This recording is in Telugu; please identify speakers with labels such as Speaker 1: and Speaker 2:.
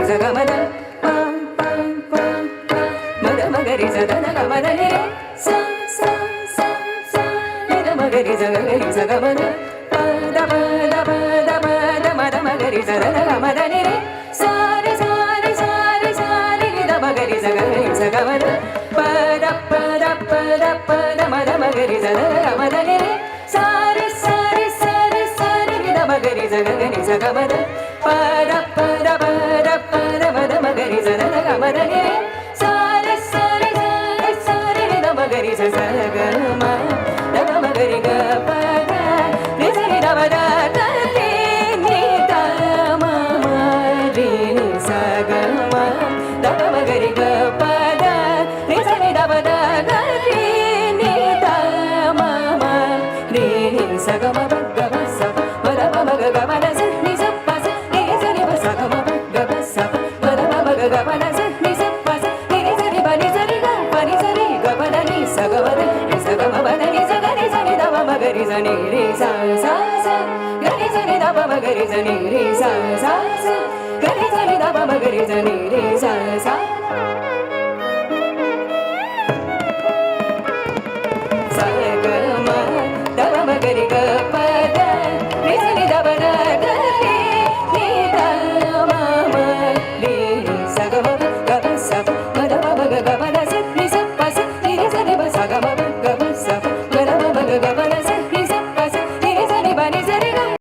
Speaker 1: సగమద ప ప ప ప మద మగరి సదన గమద ని రే స స స స నిద మగరి సగరి సగమద పద పద పద పద మద మగరి సదన గమద ని రే సారి సారి సారి సారి నిద మగరి సగరి సగమద పద పద పద పద మద మగరి సదన గమద ని రే సారి సారి సారి సారి నిద మగరి సగరి సగమద పద పద పద పద మద మగరి సదన గమద ని రే సారి సారి సారి సారి నిద మగరి సగమ దగ మగరి గ పద ని సరి దవద కలి ని ద మ మ రి ని సగమ దగ మగరి గ పద ని సరి దవద కలి ని ద మ మ రి ని సగమ గ స మద మగ గ మద స ని స ప స ని సరి బ సగమ గ బ స మద మగ గ మద స ని స ప స ని సరి బ ని సరి గ ప ని సరి గ పద ని సగమ ని సగమ పద ని సగ ని సరి ద మ గరి స ని రి స స స గ ని సరి ద మ గరి స ని రి స స స గ ని సరి ద మ గరి స ని రి స స